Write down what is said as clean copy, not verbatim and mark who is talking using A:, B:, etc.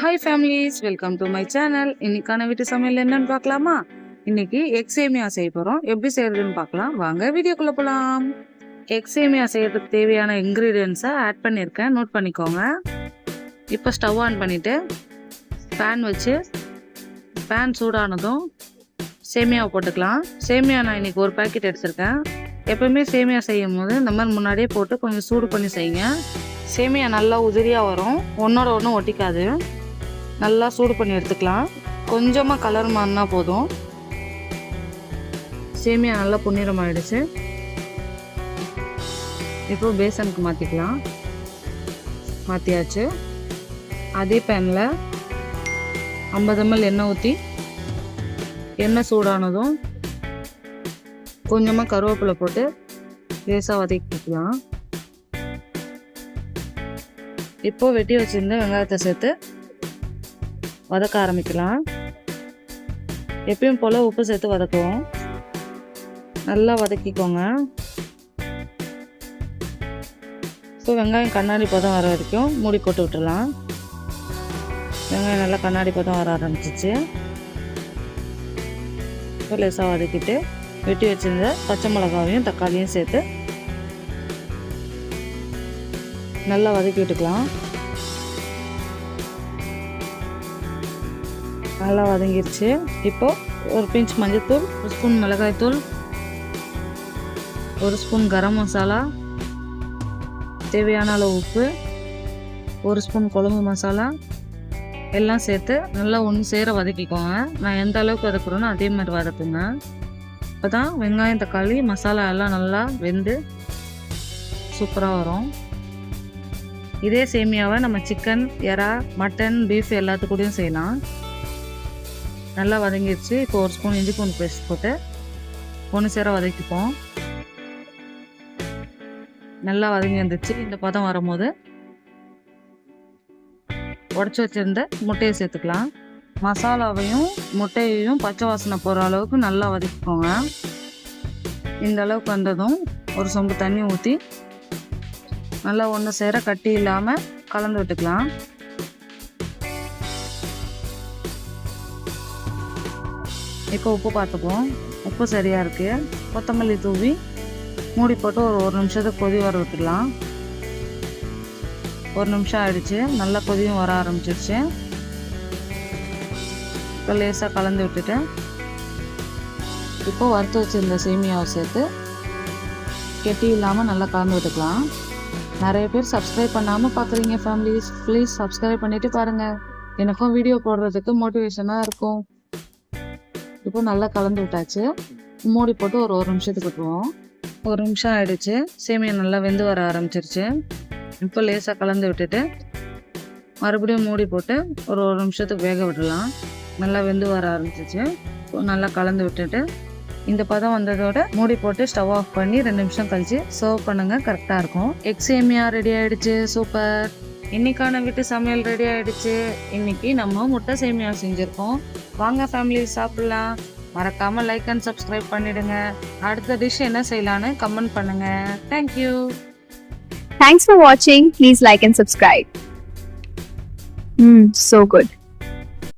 A: Hi families, welcome to my channel. இன்னைக்கான வீட்டு சமையல் என்னன்னு பார்க்கலாமா? இன்னைக்கு எக் சேமியா செய்ய போகிறோம். எப்படி செய்யறதுன்னு பார்க்கலாம் வாங்க, வீடியோக்குள்ளே போகலாம். எக் சேமியா செய்யறதுக்கு தேவையான இன்க்ரீடியன்ஸை ஆட் பண்ணியிருக்கேன், நோட் பண்ணிக்கோங்க. இப்போ ஸ்டவ் ஆன் பண்ணிவிட்டு பேன் வச்சு பேன் சூடானதும் சேமியாவை போட்டுக்கலாம். சேமியா நான் இன்றைக்கி ஒரு பேக்கெட் எடுத்திருக்கேன். எப்போவுமே சேமியா செய்யும் போது இந்த மாதிரி முன்னாடியே போட்டு கொஞ்சம் சூடு பண்ணி செய்யுங்க. சேமியா நல்லா உதிரியாக வரும், ஒன்றோட ஒன்று ஒட்டிக்காது. நல்லா சூடு பண்ணி எடுத்துக்கலாம். கொஞ்சமாக கலர் மாறினா போதும். சேமியா நல்லா பொன்னிறமாயிடுச்சு. இப்போ பேசனுக்கு மாற்றிக்கலாம். மாற்றியாச்சு. அதே பேனில் 50 ml எண்ணெய் ஊற்றி எண்ணெய் சூடானதும் கொஞ்சமாக கருவேப்பிலை போட்டு லேசாக வதக்கிக்கலாம். இப்போ வெட்டி வச்சிருந்த வெங்காயத்தை சேர்த்து வதக்க ஆரம்பிக்கலாம். எப்பயும் போல் உப்பு சேர்த்து வதக்குவோம். நல்லா வதக்கிக்கோங்க. இப்போ வெங்காயம் கண்ணாடி பதம் வர வரைக்கும் மூடி போட்டு விட்டுடலாம். வெங்காயம் நல்லா கண்ணாடி பதம் வர ஆரம்பிச்சிச்சு. இப்போ லேசாக வதக்கிட்டு வெட்டி வச்சிருந்த பச்சை மிளகாவையும் தக்காளியும் சேர்த்து நல்லா வதக்கி விட்டுக்கலாம். நல்லா வதங்கிருச்சு. இப்போது ஒரு பிஞ்ச் மஞ்சள்தூள், 1 ஸ்பூன் மிளகாய்த்தூள், 1 ஸ்பூன் கரம் மசாலா, தேவையான அளவு உப்பு, 1 ஸ்பூன் குழம்பு மசாலா எல்லாம் சேர்த்து நல்லா ஒன்று சேர வதக்கிக்கோங்க. நான் எந்த அளவுக்கு வதக்குறேனோ அதே மாதிரி வதக்குங்க. அப்போ தான் வெங்காயம் தக்காளி மசாலா எல்லாம் நல்லா வெந்து சூப்பராக வரும். இதே சேமியாவை நம்ம சிக்கன், எறா, மட்டன், பீஃப் எல்லாத்துக்கூடயும் செய்யலாம். நல்லா வதங்கிடுச்சு. இப்போ 1 ஸ்பூன் இஞ்சி பூண்டு பேஸ்ட் போட்டு ஒன்று சேர வதக்கிப்போம். நல்லா வதங்கி வந்துச்சு. இந்த பதம் வரும்போது உடச்சி வச்சிருந்த முட்டையை சேர்த்துக்கலாம். மசாலாவையும் முட்டையையும் பச்சை வாசனை போகிற அளவுக்கு நல்லா வதக்கிக்கோங்க. இந்த அளவுக்கு வந்ததும் ஒரு சொம்பு தண்ணி ஊற்றி நல்லா ஒன்று சேர கட்டி இல்லாமல் கலந்து விட்டுக்கலாம். இப்போ உப்பு பார்த்துப்போம். உப்பு சரியாக இருக்குது. கொத்தமல்லி தூவி மூடி போட்டு ஒரு நிமிஷத்துக்கு கொதி வர விட்டுடலாம். 1 நிமிஷம் ஆயிடுச்சு. நல்லா கொதியும் வர ஆரம்பிச்சிருச்சு. இப்போ லேசாக கலந்து விட்டுட்டு இப்போ வறுத்து வச்சுருந்த சேமியாவை சேர்த்து கெட்டி இல்லாமல் நல்லா கலந்து விட்டுக்கலாம். நிறைய பேர் சப்ஸ்கிரைப் பண்ணாமல் பார்க்குறீங்க ஃபேமிலிஸ், ப்ளீஸ் சப்ஸ்கிரைப் பண்ணிவிட்டு பாருங்கள். எனக்கும் வீடியோ போடுறதுக்கு மோட்டிவேஷனாக இருக்கும். இப்போ நல்லா கலந்து விட்டாச்சு. மூடி போட்டு ஒரு நிமிஷத்துக்கு விட்டுருவோம். 1 நிமிஷம் ஆயிடுச்சு. சேமியா நல்லா வெந்து வர ஆரம்பிச்சிருச்சு. இப்போ லேசாக கலந்து விட்டுட்டு மறுபடியும் மூடி போட்டு ஒரு நிமிஷத்துக்கு வேக விடலாம். நல்லா வெந்து வர ஆரம்பிச்சிச்சு. நல்லா கலந்து விட்டுட்டு இந்த பதம் வந்ததோட மூடி போட்டு ஸ்டவ் ஆஃப் பண்ணி 2 நிமிஷம் கழிச்சு சர்வ் பண்ணுங்க. கரெக்டாக இருக்கும். எக் சேமியா ரெடி ஆயிடுச்சு. சூப்பர். இன்னைக்கான வீட்டு சமையல் ரெடி ஆயிடுச்சு. இன்னைக்கு நம்ம முட்டை சேமியா செஞ்சுருக்கோம். வாங்க ஃபேமிலி சாப்பிடலாம். மறக்காமல் லைக் அண்ட் சப்ஸ்கிரைப் பண்ணிடுங்க. அடுத்த டிஷ் என்ன செய்யலான்னு கமெண்ட் பண்ணுங்க. Thank you.
B: Thanks for watching. Please like and subscribe. So good.